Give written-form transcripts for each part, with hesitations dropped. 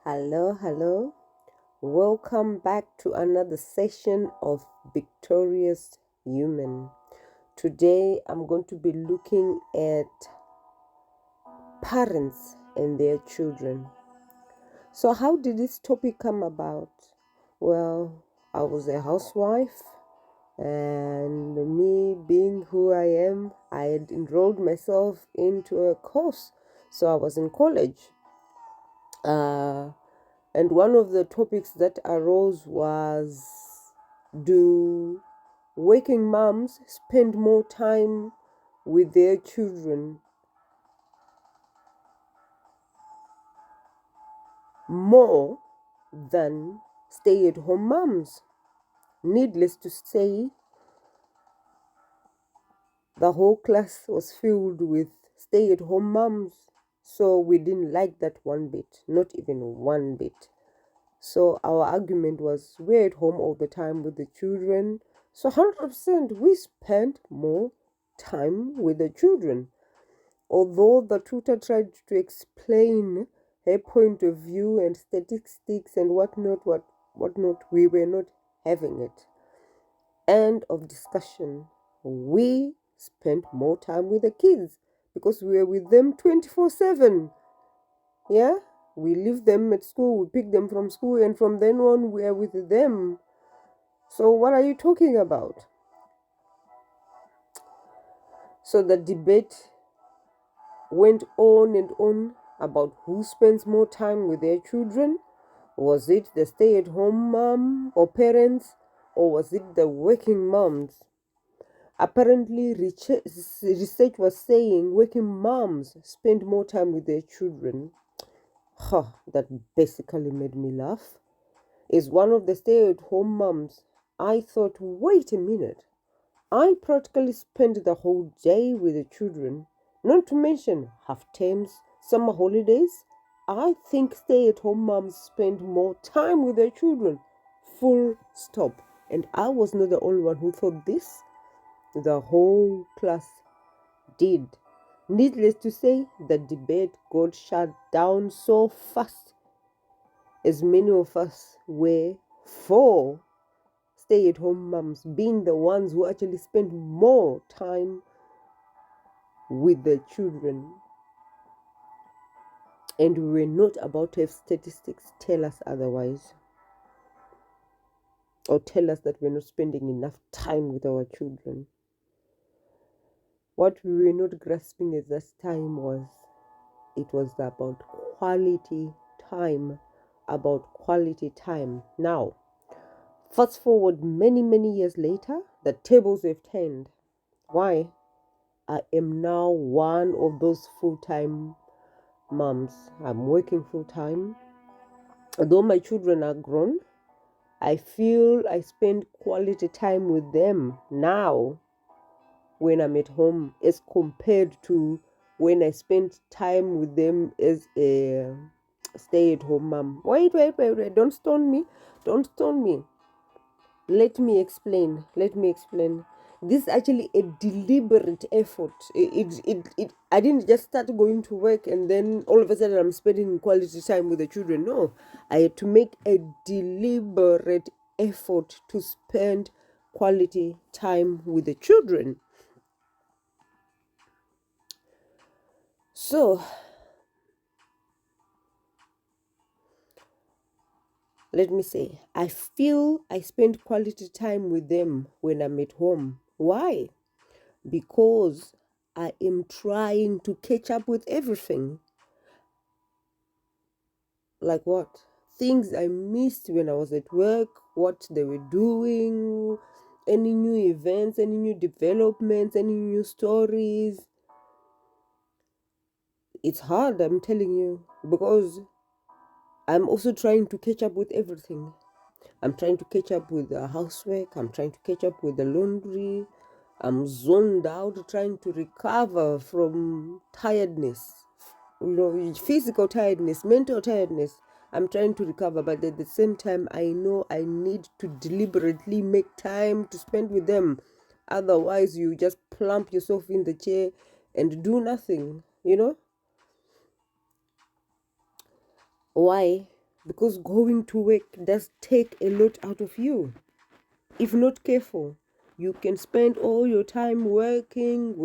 Hello, hello. Welcome back to another session of Victorious Human. Today I'm going to be looking at parents and their children. So, how did this topic come about? Well, I was a housewife, and me being who I am, I had enrolled myself into a course. So, I was in college. And one of the topics that arose was, do working moms spend more time with their children more than stay-at-home moms? Needless to say, the whole class was filled with stay-at-home moms. So we didn't like that one bit, not even one bit. So our argument was, we're at home all the time with the children. So 100% we spent more time with the children. Although the tutor tried to explain her point of view and statistics and whatnot, we were not having it. End of discussion. We spent more time with the kids because we were with them 24/7. Yeah? We leave them at school, we pick them from school, and from then on, we are with them. So, what are you talking about? So, the debate went on and on about who spends more time with their children. Was it the stay at home mom or parents, or was it the working moms? Apparently, research was saying working moms spend more time with their children. That basically made me laugh. Is one of the stay-at-home moms, I thought, wait a minute. I practically spend the whole day with the children, not to mention half terms, summer holidays. I think stay-at-home moms spend more time with their children. Full stop. And I was not the only one who thought this. The whole class did. Needless to say, the debate got shut down so fast, as many of us were for stay-at-home moms being the ones who actually spend more time with their children. And we were not about to have statistics tell us otherwise, or tell us that we're not spending enough time with our children. What we were not grasping at this time was, it was about quality time. Now, fast forward many years later, the tables have turned. Why? I am now one of those full-time moms. I'm working full-time. Although my children are grown, I feel I spend quality time with them now when I'm at home as compared to when I spent time with them as a stay-at-home mom. Wait. Don't stone me. Let me explain. This is actually a deliberate effort. I didn't just start going to work and then all of a sudden I'm spending quality time with the children. No, I had to make a deliberate effort to spend quality time with the children. So, let me say, I feel I spend quality time with them when I'm at home. Why? Because I am trying to catch up with everything. Like what? Things I missed when I was at work, what they were doing, any new events, any new developments, any new stories. It's hard, I'm telling you, because I'm also trying to catch up with everything. I'm trying to catch up with the housework. I'm trying to catch up with the laundry. I'm zoned out trying to recover from tiredness, physical tiredness, mental tiredness. I'm trying to recover, but at the same time, I know I need to deliberately make time to spend with them. Otherwise, you just plump yourself in the chair and do nothing, Why? because going to work does take a lot out of you. If not careful, you can spend all your time working,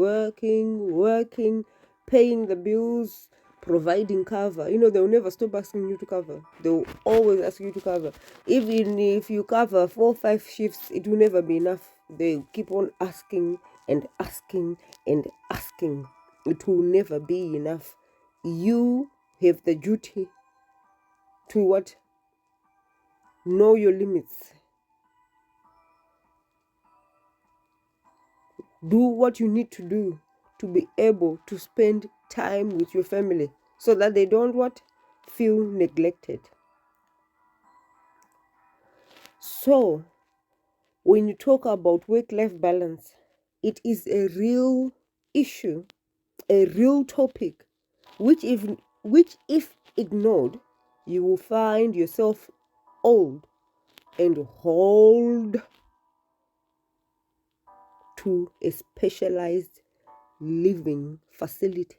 paying the bills, providing cover. They'll never stop asking you to cover. They'll always ask you to cover. Even if you cover 4 or 5 shifts, it will never be enough. They keep on asking and asking and asking. It will never be enough. You have the duty to what? Know your limits. Do what you need to do to be able to spend time with your family so that they don't what? Feel neglected. So, when you talk about work-life balance, it is a real issue, a real topic, which if ignored, you will find yourself old and hold to a specialized living facility,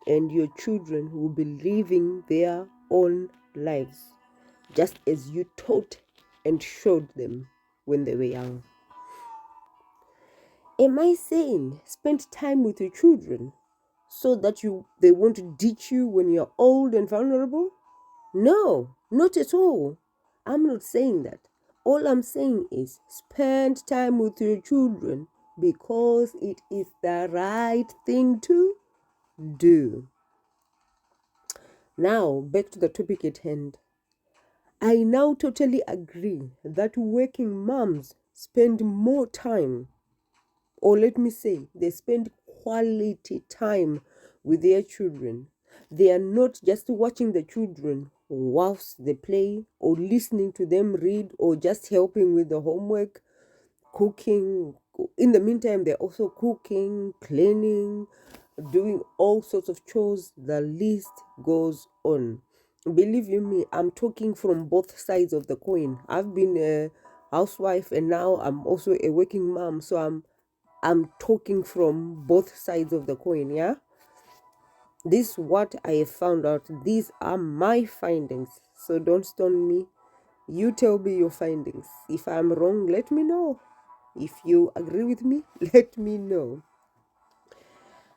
and your children will be living their own lives just as you taught and showed them when they were young. Am I saying spend time with your children so that they won't ditch you when you're old and vulnerable? No, not at all. I'm not saying that. All I'm saying is spend time with your children because it is the right thing to do. Now, back to the topic at hand. I now totally agree that working moms spend more time, or let me say, they spend quality time with their children. They are not just watching the children whilst they play, or listening to them read, or just helping with the homework, cooking. In the meantime, they're also cooking, cleaning, doing all sorts of chores. The list goes on. Believe you me, I'm talking from both sides of the coin. I've been a housewife and now I'm also a working mom, so I'm talking from both sides of the coin. Yeah, this is what I have found out. These are my findings, so don't stone me. You tell me your findings. If I'm wrong, let me know. If you agree with me, let me know.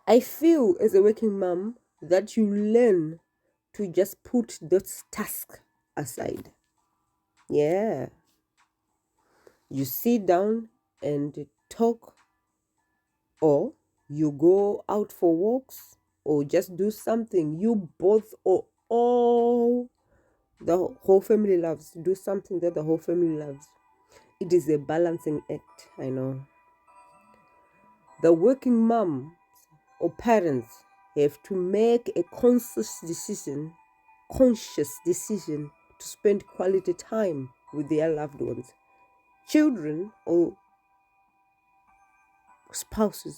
I feel as a working mom that you learn to just put those tasks aside. Yeah. You sit down and talk, or you go out for walks, or just do something you both or all the whole family loves. Do something that the whole family loves. It is a balancing act, I know. The working mom or parents have to make a conscious decision to spend quality time with their loved ones. Children or spouses,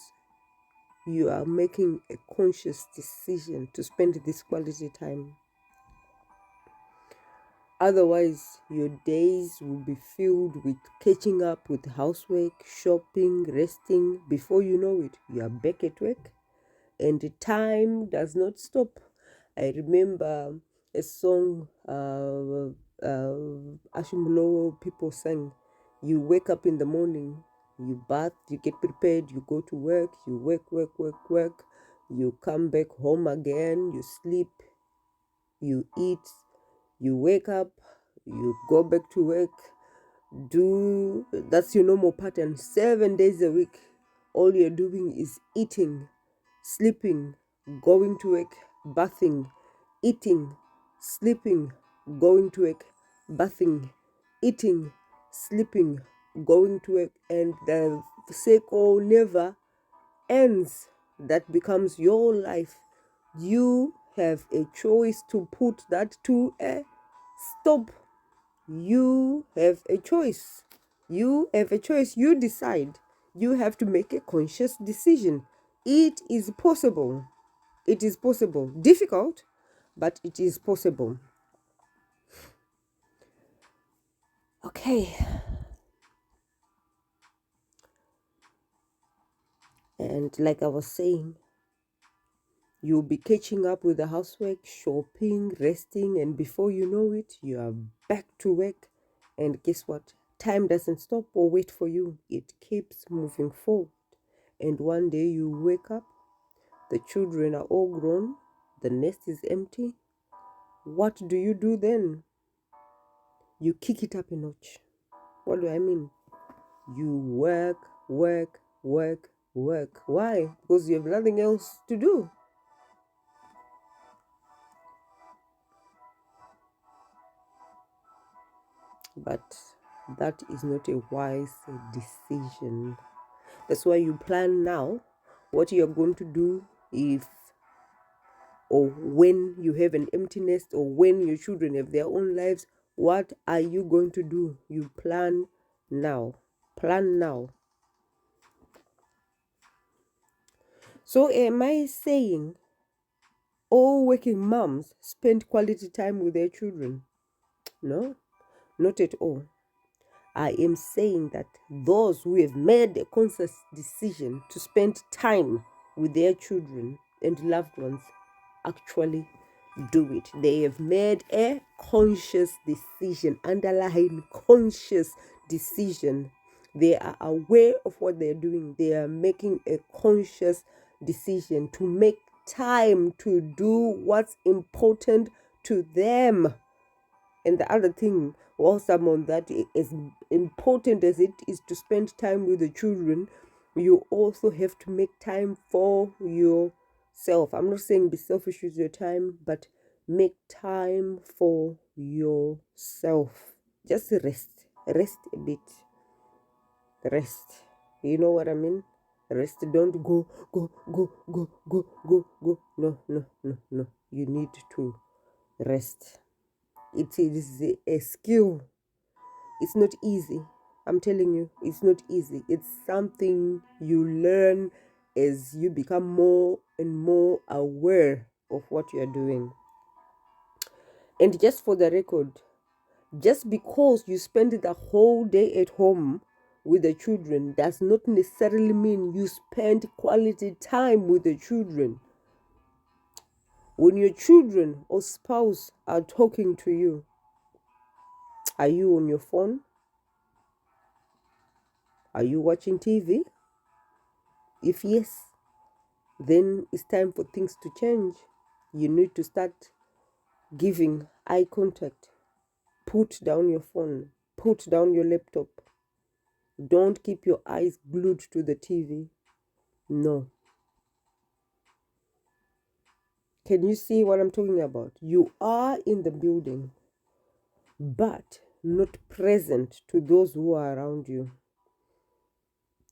you are making a conscious decision to spend this quality time. Otherwise, your days will be filled with catching up with housework, shopping, resting. Before you know it, you are back at work, and the time does not stop. I remember a song Ashimolo people sang. You wake up in the morning, you bath, you get prepared, you go to work, you work, you come back home again, you sleep, you eat, you wake up, you go back to work, that's your normal pattern. 7 days a week, all you're doing is eating, sleeping, going to work, bathing, eating, sleeping, going to work, bathing, eating, sleeping, going to work, and the cycle never ends. That becomes your life. You have a choice to put that to a stop. You have a choice. You have a choice. You decide. You have to make a conscious decision. It is possible. It is possible. Difficult, but it is possible. Okay. And like I was saying, You'll be catching up with the housework, shopping, resting, and before you know it, you are back to work. And guess what? Time doesn't stop or wait for you, it keeps moving forward. And one day you wake up, the children are all grown, the nest is empty. What do you do then? You kick it up a notch. What do I mean? You work, work, work, work. Why? Because you have nothing else to do. But that is not a wise decision. That's why you plan now what you're going to do if or when you have an empty nest or when your children have their own lives. What are you going to do? You plan now. Plan now. So am I saying all working moms spend quality time with their children? No, not at all. I am saying that those who have made a conscious decision to spend time with their children and loved ones actually do it. They have made a conscious decision, underlying conscious decision. They are aware of what they're doing. They are making a conscious decision to make time to do what's important to them. And the other thing, whilst I'm on that, as important as it is to spend time with the children, you also have to make time for yourself. I'm not saying be selfish with your time, but make time for yourself. Just rest. Rest a bit. Rest. You know what I mean? Rest. Don't go, go, go, go, go, go, go. No, no, no, no. You need to rest. It is a skill. It's not easy. I'm telling you, it's not easy. It's something you learn as you become more and more aware of what you're doing. And just for the record, just because you spend the whole day at home with the children does not necessarily mean you spend quality time with the children. When your children or spouse are talking to you, are you on your phone? Are you watching TV? If yes, then it's time for things to change. You need to start giving eye contact. Put down your phone. Put down your laptop. Don't keep your eyes glued to the TV. No. Can you see what I'm talking about? You are in the building, but not present to those who are around you.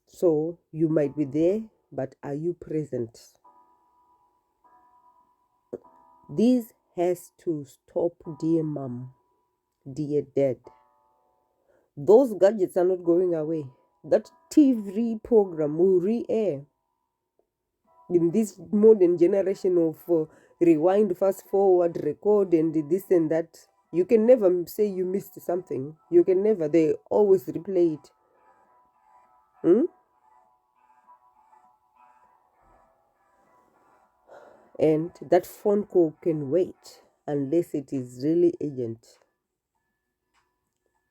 So you might be there, but are you present? This has to stop, dear mom, dear dad. Those gadgets are not going away. That TV program will re-air in this modern generation of rewind, fast forward, record, and this and that. You can never say you missed something. You can never. They always replay it. And that phone call can wait unless it is really urgent.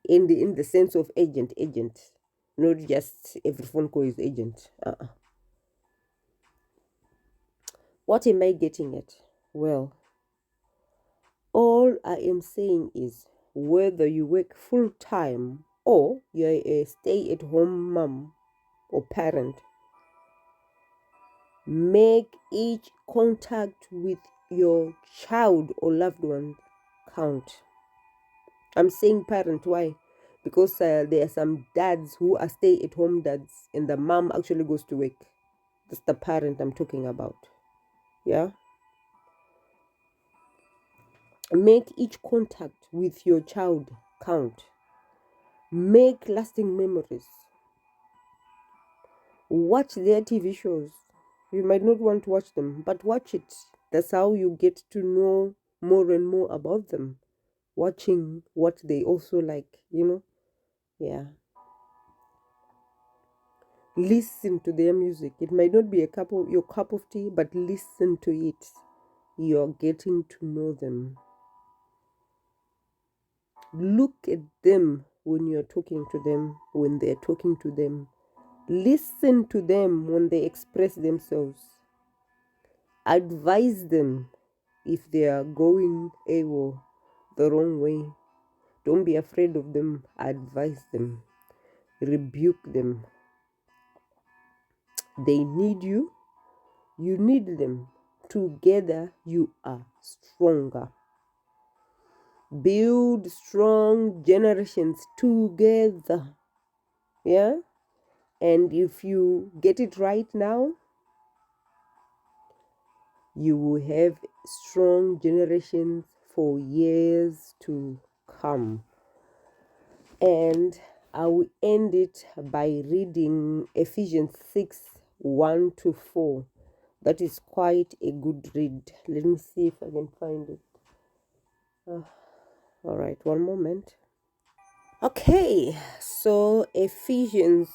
In the sense of agent, not just every phone call is agent. What am I getting at? Well, all I am saying is whether you work full time or you're a stay-at-home mom or parent, make each contact with your child or loved one count. I'm saying parent, why? Because there are some dads who are stay-at-home dads and the mom actually goes to work. That's the parent I'm talking about. Yeah? Make each contact with your child count. Make lasting memories. Watch their TV shows. You might not want to watch them, but watch it. That's how you get to know more and more about them. Watching what they also like, Yeah. Listen to their music. It might not be your cup of tea, but listen to it. You're getting to know them. Look at them when you're talking to them, when they're talking to them. Listen to them when they express themselves. Advise them if they are going AWOL the wrong way. Don't be afraid of them. Advise them. Rebuke them. They need you. You need them. Together you are stronger. Build strong generations together. Yeah? And if you get it right now, you will have strong generations for years to come. And I will end it by reading Ephesians 6:1-4. That is quite a good read. Let me see if I can find it. All right, one moment. Okay, so Ephesians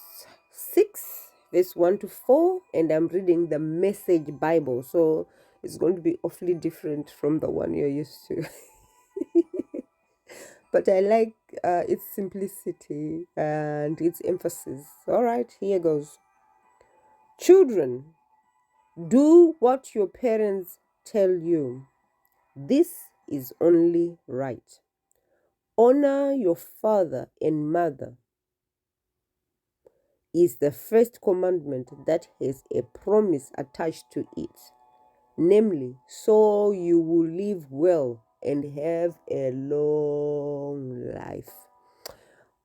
6:1-4, and I'm reading the Message Bible. So it's going to be awfully different from the one you're used to. But I like its simplicity and its emphasis. All right, here goes. Children, do what your parents tell you. This is only right. Honor your father and mother is the first commandment that has a promise attached to it, namely, so you will live well and have a long life.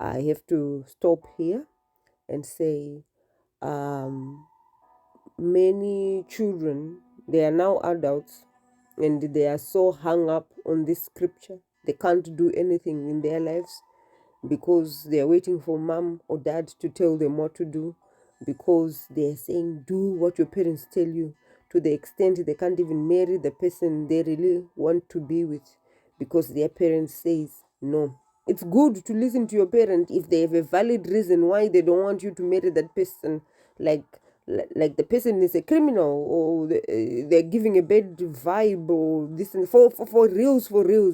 I have to stop here and say, many children, they are now adults, and they are so hung up on this scripture. They can't do anything in their lives because they are waiting for mom or dad to tell them what to do, because they are saying, do what your parents tell you, to the extent they can't even marry the person they really want to be with because their parents says no. It's good to listen to your parent if they have a valid reason why they don't want you to marry that person, like the person is a criminal, or they're giving a bad vibe, or this, and for reals,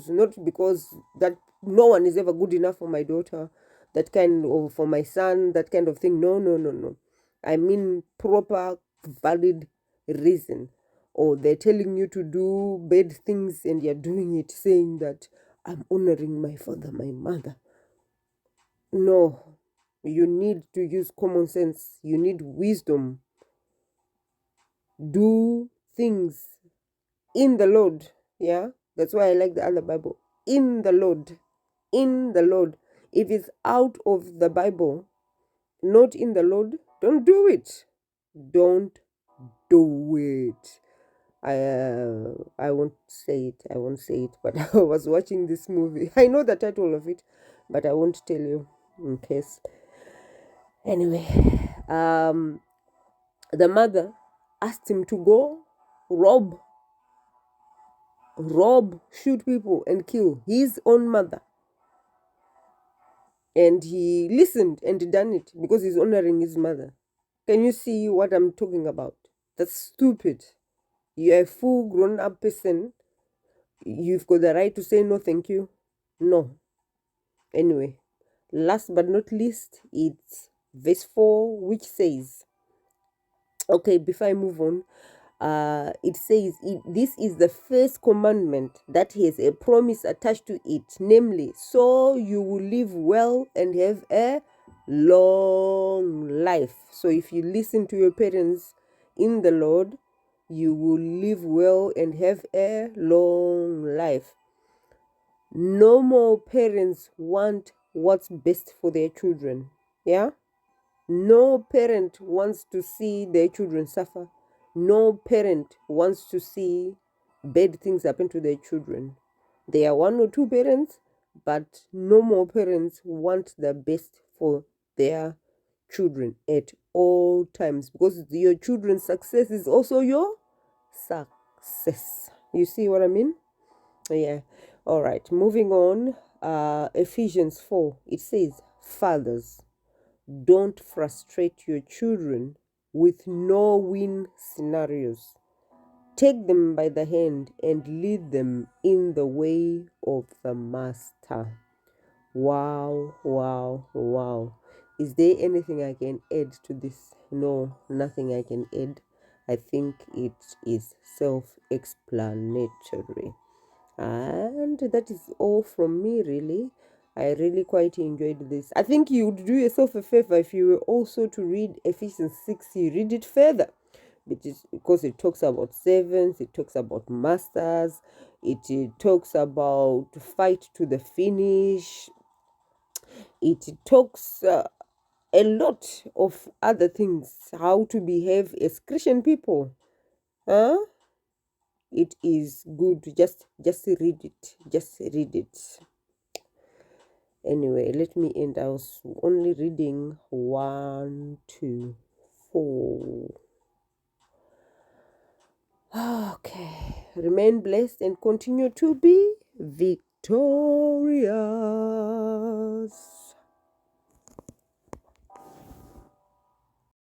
not because that no one is ever good enough for my daughter, that kind, or for my son, that kind of thing. No. I mean proper, valid reason. Or they're telling you to do bad things and you're doing it, saying that I'm honoring my father, my mother. No, you need to use common sense. You need wisdom. Do things in the Lord. Yeah, that's why I like the other Bible. In the Lord. In the Lord. If it's out of the Bible, not in the Lord, don't do it. Don't do it. I won't say it. I won't say it. But I was watching this movie. I know the title of it, but I won't tell you in case. Anyway, the mother asked him to go rob, shoot people, and kill his own mother. And he listened and done it because he's honoring his mother. Can you see what I'm talking about? That's stupid. You're a full grown up person. You've got the right to say no, thank you. No. Anyway, last but not least, it's verse 4, which says, okay, before I move on, it says, this is the first commandment that has a promise attached to it, namely, so you will live well and have a long life. So if you listen to your parents in the Lord, you will live well and have a long life. Normal parents want what's best for their children. Yeah? No parent wants to see their children suffer. No parent wants to see bad things happen to their children. There are one or two parents, but no more parents want the best for their children at all times, because your children's success is also your success. You see what I mean? Yeah. All right. Moving on. Ephesians 4. It says, fathers, Don't frustrate your children with no-win scenarios. Take them by the hand and lead them in the way of the master. Wow, wow, wow. Is there anything I can add to this? No, nothing I can add. I think it is self-explanatory. And that is all from me, really. I really quite enjoyed this. I think you would do yourself a favor if you were also to read Ephesians 6. You read it further, because it talks about servants, it talks about masters, it talks about fight to the finish, it talks a lot of other things, how to behave as Christian people. Huh? It is good. Just read it. Just read it. Anyway, let me end. I was only reading 1, 2, 4. Okay. Remain blessed and continue to be victorious.